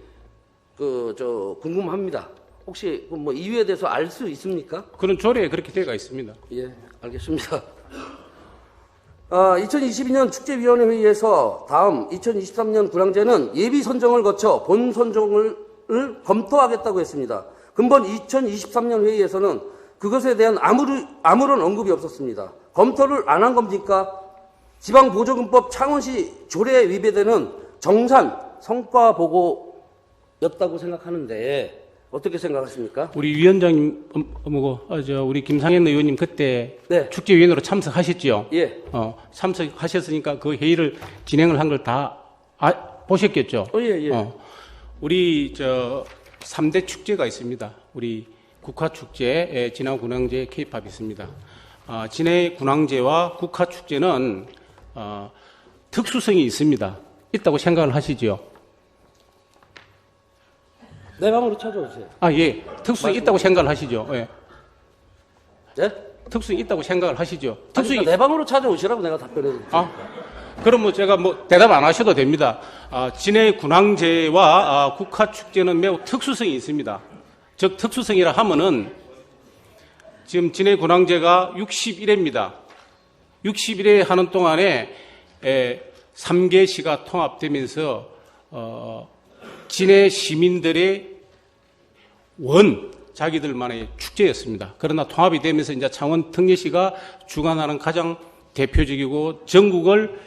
궁금합니다. 혹시 뭐 이유에 대해서 알 수 있습니까? 그런 조례에 그렇게 되어 있습니다. 예, 알겠습니다. 2022년 축제위원회 회의에서 다음 2023년 군항제는 예비 선정을 거쳐 본 선정을 검토하겠다고 했습니다. 근본 2023년 회의에서는 그것에 대한 아무런 언급이 없었습니다. 검토를 안 한 겁니까? 지방보조금법 창원시 조례에 위배되는 정산 성과 보고였다고 생각하는데 어떻게 생각하십니까? 우리 위원장님, 우리 김상현 의원님 그때 네. 축제위원으로 축제위원으로 참석하셨죠? 예. 참석하셨으니까 그 회의를 진행을 한 걸 다 보셨겠죠? 예. 우리 3대 축제가 있습니다. 우리 국화축제, 진화군항제, K-팝이 있습니다. 진해군항제와 국화축제는 특수성이 있습니다. 있다고 생각을 하시죠? 내 방으로 찾아오세요. 예. 특수성이 있다고 생각을 하시죠? 예. 예? 특수성이 있다고 생각을 하시죠? 특수성이 내 방으로 찾아오시라고 내가 답변해드릴게요. 그럼 제가 대답 안 하셔도 됩니다. 진해군항제와 국화축제는 매우 특수성이 있습니다. 즉, 특수성이라 하면은 지금 진해군항제가 61회입니다. 61회 하는 동안에 3개 시가 통합되면서 진해 시민들의 자기들만의 축제였습니다. 그러나 통합이 되면서 이제 창원 특례시가 주관하는 가장 대표적이고 전국을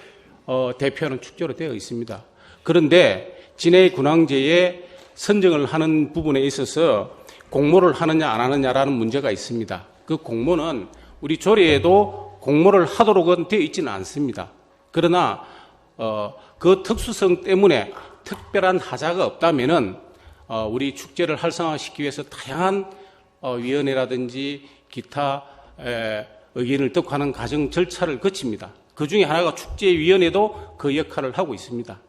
대표하는 축제로 되어 있습니다. 그런데 진해 군항제에 선정을 하는 부분에 있어서 공모를 하느냐 안 하느냐라는 문제가 있습니다. 그 공모는 우리 조례에도 공모를 하도록은 되어 있지는 않습니다. 그러나 그 특수성 때문에 특별한 하자가 없다면은 우리 축제를 활성화시키기 위해서 다양한 위원회라든지 기타 의견을 듣고 하는 과정 절차를 거칩니다. 그 중에 하나가 축제위원회도 그 역할을 하고 있습니다.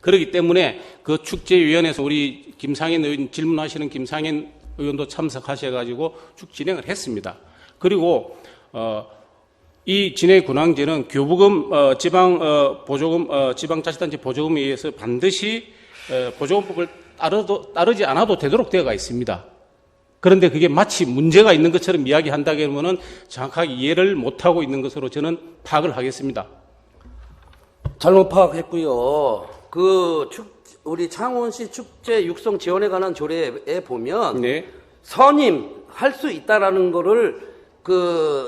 그렇기 때문에 그 축제위원회에서 우리 김상현 의원 질문하시는 김상현 의원도 참석하셔가지고 쭉 진행을 했습니다. 그리고 이 진해군항제는 교부금 지방자치단체 보조금에 의해서 반드시 보조금법을 따르지 않아도 되도록 되어가 있습니다. 그런데 그게 마치 문제가 있는 것처럼 이야기한다면 정확하게 이해를 못하고 있는 것으로 저는 파악을 하겠습니다. 잘못 파악했고요. 우리 창원시 축제 육성 지원에 관한 조례에 보면 네. 선임할 수 있다라는 거를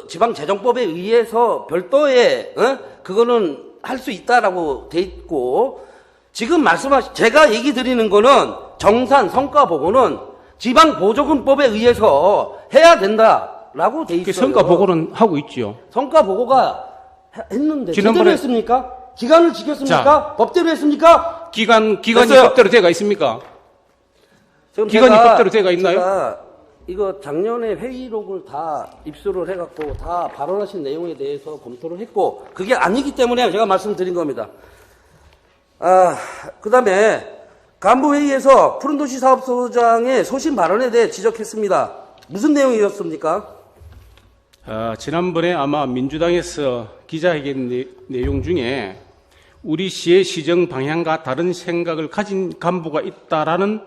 지방재정법에 의해서 별도의 그거는 할 수 있다라고 돼 있고 지금 제가 얘기 드리는 거는 정산 성과 보고는 지방 보조금법에 의해서 해야 된다라고 돼 있어요. 성과 보고는 하고 있죠. 성과 보고가 했는데 지난번에 제대로 했습니까? 기간을 지켰습니까? 법대로 했습니까? 기간이 됐어요. 법대로 돼가 있습니까? 지금 기간이 법대로 돼가 있나요? 제가 이거 작년에 회의록을 다 입수를 해갖고 다 발언하신 내용에 대해서 검토를 했고 그게 아니기 때문에 제가 말씀드린 겁니다. 그다음에 간부회의에서 푸른도시 사업소장의 소신 발언에 대해 지적했습니다. 무슨 내용이었습니까? 지난번에 아마 민주당에서 기자회견 내용 중에 우리 시의 시정 방향과 다른 생각을 가진 간부가 있다라는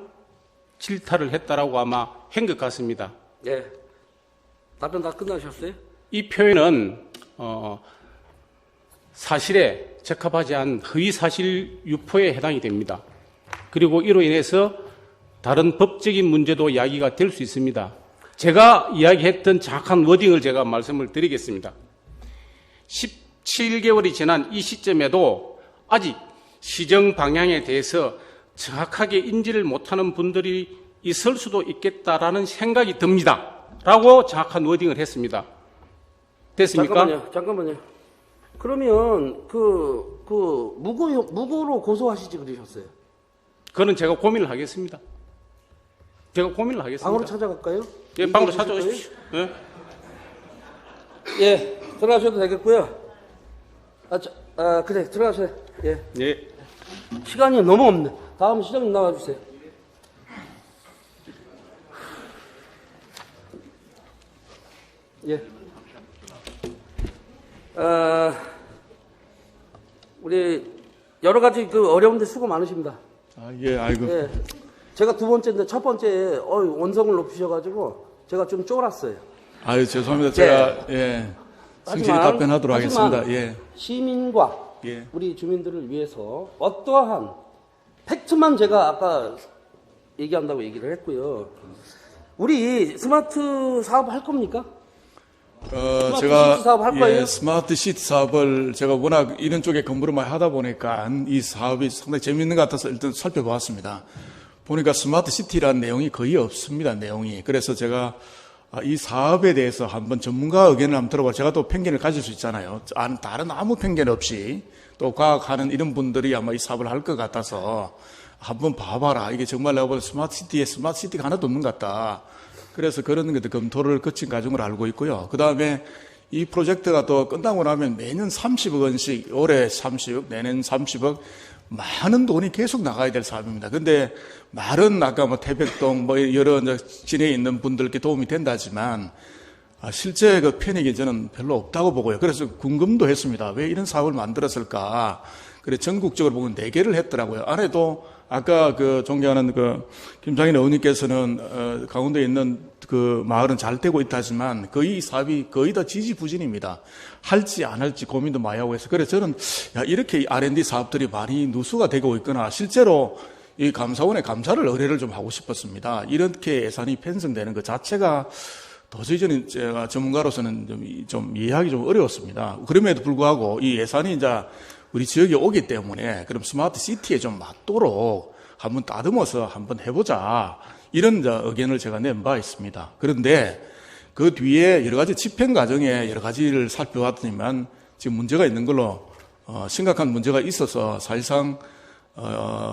질타를 했다라고 아마 한 것 같습니다. 예. 답변 다 끝나셨어요? 이 표현은 사실에 적합하지 않은 허위사실 유포에 해당이 됩니다. 그리고 이로 인해서 다른 법적인 문제도 이야기가 될 수 있습니다. 제가 이야기했던 정확한 워딩을 제가 말씀을 드리겠습니다. 17개월이 지난 이 시점에도 아직 시정 방향에 대해서 정확하게 인지를 못하는 분들이 있을 수도 있겠다라는 생각이 듭니다. 라고 정확한 워딩을 했습니다. 됐습니까? 잠깐만요. 그러면 무고로 고소하시지 그러셨어요. 그거는 제가 고민을 하겠습니다. 제가 고민을 하겠습니다. 방으로 찾아갈까요? 예, 방으로 얘기해 주실 찾아오십시오. 예. 거예요? 예, 들어가셔도 되겠고요. 그래, 들어가세요. 예. 예. 시간이 너무 없네. 다음 시장님 나와주세요. 예. 우리 여러 가지 그 어려운데 수고 많으십니다. 예, 아이고. 예. 제가 두 번째인데 첫 번째 원성을 높이셔가지고 제가 좀 쫄았어요. 아유, 죄송합니다. 제가, 예, 성실히 하지만- 답변하도록 하지만 하겠습니다. 예. 시민과 예. 우리 주민들을 위해서 어떠한 팩트만 제가 아까 얘기한다고 얘기를 했고요. 우리 스마트 사업 할 겁니까? 스마트 제가 시티 사업 할 거예요? 예, 스마트 시티 사업을 제가 워낙 이런 쪽에 근무를 많이 하다 보니까 이 사업이 상당히 재미있는 것 같아서 일단 살펴보았습니다. 보니까 스마트 시티라는 내용이 거의 없습니다. 내용이. 그래서 제가 이 사업에 대해서 한번 전문가 의견을 한번 들어봐. 제가 또 편견을 가질 수 있잖아요. 다른 아무 편견 없이 또 과학하는 이런 분들이 아마 이 사업을 할 것 같아서 한번 봐봐라. 이게 정말 내가 볼 때 스마트 시티가 하나도 없는 것 같다. 그래서 그런 것들 검토를 거친 과정으로 알고 있고요. 그 다음에 이 프로젝트가 또 끝나고 나면 매년 30억 원씩, 올해 30억, 내년 30억, 많은 돈이 계속 나가야 될 사업입니다. 근데 말은 아까 뭐 태백동 뭐 여러 진해에 있는 분들께 도움이 된다지만 실제 그 편익이 저는 별로 없다고 보고요. 그래서 궁금도 했습니다. 왜 이런 사업을 만들었을까? 그래 전국적으로 보면 4개를 했더라고요. 안에도 아까 그 존경하는 그 김상인 의원님께서는 강원도에 있는 그 마을은 잘 되고 있다지만 거의 사업이 거의 다 지지부진입니다. 할지 안 할지 고민도 많이 하고 해서 그래서 저는 이렇게 R&D 사업들이 많이 누수가 되고 있거나 실제로 이 감사원에 감사를 의뢰를 좀 하고 싶었습니다. 이렇게 예산이 편성되는 것 자체가 도저히 저는 제가 전문가로서는 좀 이해하기 좀 어려웠습니다. 그럼에도 불구하고 이 예산이 이제 우리 지역에 오기 때문에 그럼 스마트 시티에 좀 맞도록 한번 따듬어서 한번 해보자. 이런 이제 의견을 제가 낸 바 있습니다. 그런데 그 뒤에 여러 가지 집행 과정에 여러 가지를 살펴봤더니만 지금 문제가 있는 걸로 심각한 문제가 있어서 사실상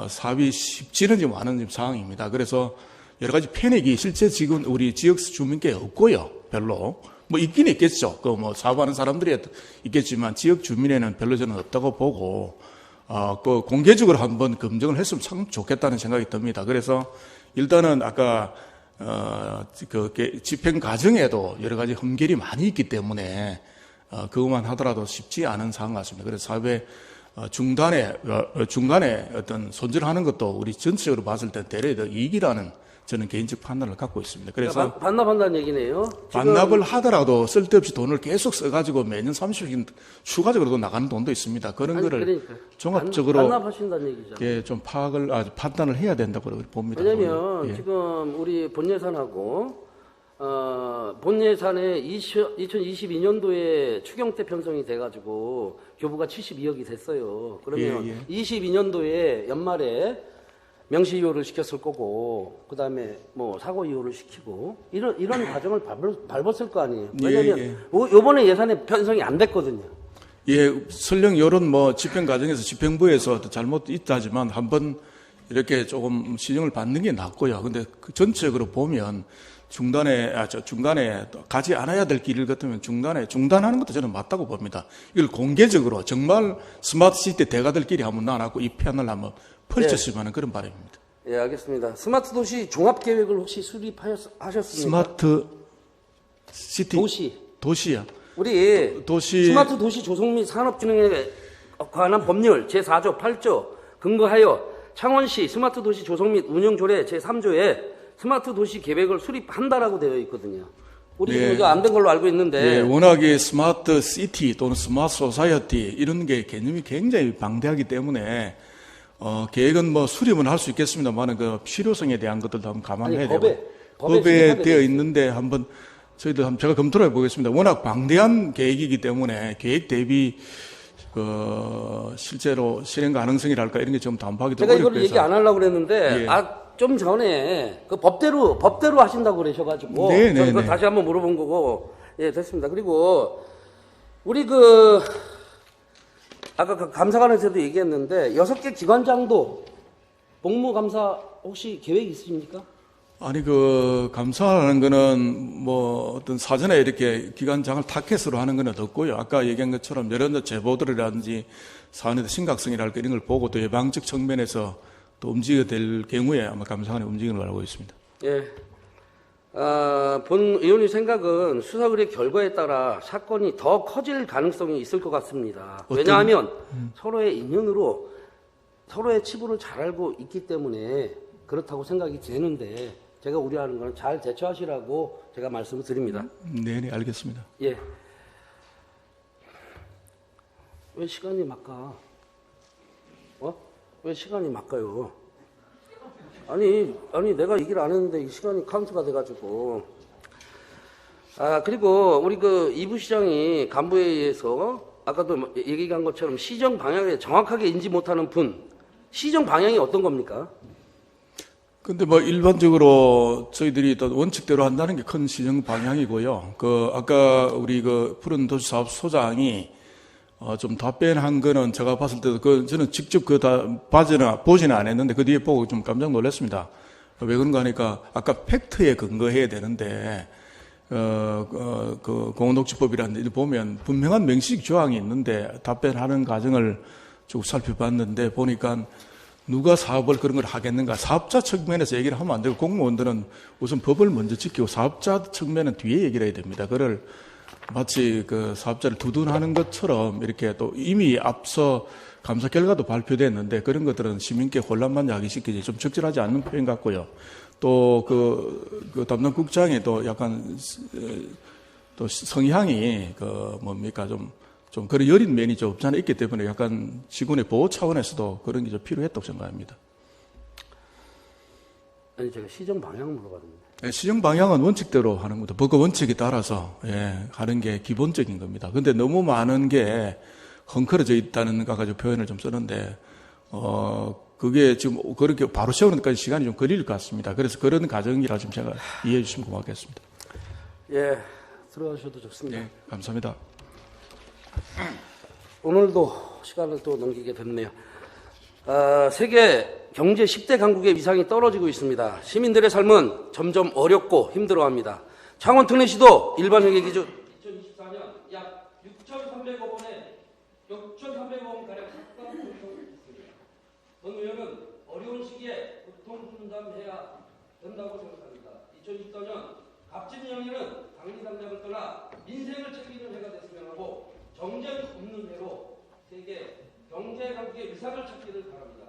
사업이 쉽지는 지금 않은 상황입니다. 그래서 여러 가지 패닉이 실제 지금 우리 지역 주민께 없고요. 별로. 뭐 있긴 있겠죠. 그 뭐 사업하는 사람들이 있겠지만 지역 주민에는 별로 저는 없다고 보고 그 공개적으로 한번 검증을 했으면 참 좋겠다는 생각이 듭니다. 그래서 일단은 아까 그 집행 과정에도 여러 가지 흠결이 많이 있기 때문에 그것만 하더라도 쉽지 않은 상황 같습니다. 그래서 사업의 중간에 어떤 손질하는 것도 우리 전체적으로 봤을 때 대략 더 이익이라는 저는 개인적 판단을 갖고 있습니다. 그래서 반납한다는 얘기네요. 반납을 하더라도 쓸데없이 돈을 계속 써가지고 매년 30억 추가적으로 나가는 돈도 있습니다. 그런 거를 그러니까. 종합적으로 반납하신다는 얘기죠. 예, 좀 판단을 해야 된다고 봅니다. 왜냐하면 예. 지금 우리 본예산하고 본예산에 2022년도에 추경태 편성이 돼가지고 교부가 72억이 됐어요. 그러면 예. 22년도에 연말에 명시이호를 시켰을 거고, 그 다음에 뭐 사고이호를 시키고, 이런 과정을 밟았을 거 아니에요. 왜냐면, 요번에 예산에 편성이 안 됐거든요. 예, 설령 이런 뭐 집행 과정에서 집행부에서 잘못 있다지만 한번 이렇게 조금 시정을 받는 게 낫고요. 근데 그 전체적으로 보면 중간에 가지 않아야 될 길을 같으면 중단하는 것도 저는 맞다고 봅니다. 이걸 공개적으로 정말 스마트 시티 대가들 길이 한번 나눠고 이 편을 한번 펼쳤으면 하는 그런 바람입니다. 예, 알겠습니다. 스마트 도시 종합 계획을 혹시 수립하셨습니까? 스마트 시티 도시야. 우리 도시 스마트 도시 조성 및 산업균형에 관한 법률 제4조 8조 근거하여 창원시 스마트 도시 조성 및 운영 조례 제3조에 스마트 도시 계획을 수립한다라고 되어 있거든요. 우리 지금 이거 안 된 걸로 알고 있는데. 예, 워낙에 스마트 시티 또는 스마트 소사이어티 이런 게 개념이 굉장히 방대하기 때문에 계획은 뭐 수립은 할 수 있겠습니다만 그 필요성에 대한 것들도 한번 감안해야 되고 법에 되어 있는데 한번 저희들 한번 제가 검토를 해보겠습니다. 워낙 방대한 계획이기 때문에 계획 대비 실제로 실행 가능성이랄까 이런 게 좀 담보하기도 제가 어렵고 이걸 얘기 안 하려고 그랬는데 예. 좀 전에 그 법대로 하신다고 그러셔가지고 네, 저는 네, 그걸 네. 다시 한번 물어본 거고 예 됐습니다. 그리고 우리 아까 그 감사관에서도 얘기했는데 6개 기관장도 복무감사 혹시 계획 있으십니까? 아니, 감사하는 거는 뭐 어떤 사전에 이렇게 기관장을 타켓으로 하는 건 없고요. 아까 얘기한 것처럼 여러 제보들이라든지 사안의 심각성이랄까 이런 걸 보고 또 예방적 측면에서 또 움직여야 될 경우에 아마 감사관의 움직임을 알고 있습니다. 예. 본 의원님 생각은 수사 의뢰 결과에 따라 사건이 더 커질 가능성이 있을 것 같습니다. 왜냐하면 서로의 인연으로 서로의 치부를 잘 알고 있기 때문에 그렇다고 생각이 되는데 제가 우려하는 것은 잘 대처하시라고 제가 말씀을 드립니다. 네, 알겠습니다. 예. 왜 시간이 막 가? 왜 시간이 막 가요? 아니, 내가 이 길 안 했는데 이 시간이 카운트가 돼가지고. 그리고 우리 이부 시장이 간부에 의해서 아까도 얘기한 것처럼 시정 방향을 정확하게 인지 못하는 분, 시정 방향이 어떤 겁니까? 근데 뭐 일반적으로 저희들이 또 원칙대로 한다는 게 큰 시정 방향이고요. 아까 우리 푸른 도시사업 소장이 좀 답변한 거는 제가 봤을 때도 저는 직접 보지는 안 했는데 그 뒤에 보고 좀 깜짝 놀랐습니다. 왜 그런가 하니까 아까 팩트에 근거해야 되는데, 공원독지법이라는 데 보면 분명한 명시적 조항이 있는데 답변하는 과정을 쭉 살펴봤는데 보니까 누가 사업을 그런 걸 하겠는가. 사업자 측면에서 얘기를 하면 안 되고 공무원들은 우선 법을 먼저 지키고 사업자 측면은 뒤에 얘기를 해야 됩니다. 그걸 마치 사업자를 두둔하는 것처럼 이렇게 또 이미 앞서 감사 결과도 발표됐는데 그런 것들은 시민께 혼란만 야기시키지 좀 적절하지 않는 표현 같고요. 또 담당 국장이 또 약간 또 성향이 좀 그런 여린 면이 좀 없지 않아 있기 때문에 약간 직원의 보호 차원에서도 그런 게 좀 필요했다고 생각합니다. 아니, 제가 시정 방향을 물어봤는데. 네, 시정 방향은 원칙대로 하는 겁니다. 법과 원칙에 따라서 하는 게 기본적인 겁니다. 근데 너무 많은 게 헝클어져 있다는 거 가지고 표현을 좀 쓰는데 그게 지금 그렇게 바로 세우는 데까지 시간이 좀 걸릴 것 같습니다. 그래서 그런 과정이라 좀 제가 이해해 주시면 고맙겠습니다. 예, 들어가셔도 좋습니다. 네, 감사합니다. 오늘도 시간을 또 넘기게 됐네요. 세계 경제 10대 강국의 위상이 떨어지고 있습니다. 시민들의 삶은 점점 어렵고 힘들어합니다. 창원 특례시도 일반 회계 기준 2024년 약 6,300억 원 가량 삭감 공소가 있습니다. 전 의원은 어려운 시기에 고통 분담해야 된다고 생각합니다. 2024년 갑진 영예는 당리당략을 떠나 민생을 책임지는 해가 됐으면 하고 정쟁 없는 해로 세계 경제 강국의 위상을 찾기를 바랍니다.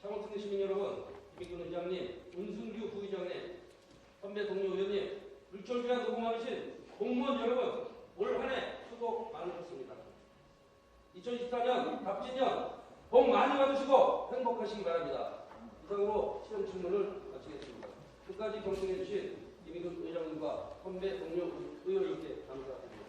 창원 특례 시민 여러분, 김익근 의장님, 은승규 부의장님, 선배 동료 의원님, 물철주야 녹음하신 공무원 여러분, 올 한 해 수고 많으셨습니다. 2024년 갑진년 복 많이 받으시고 행복하시기 바랍니다. 이상으로 시정 질문을 마치겠습니다. 끝까지 경청해 주신 김익근 의장님과 선배 동료 의원님께 감사드립니다.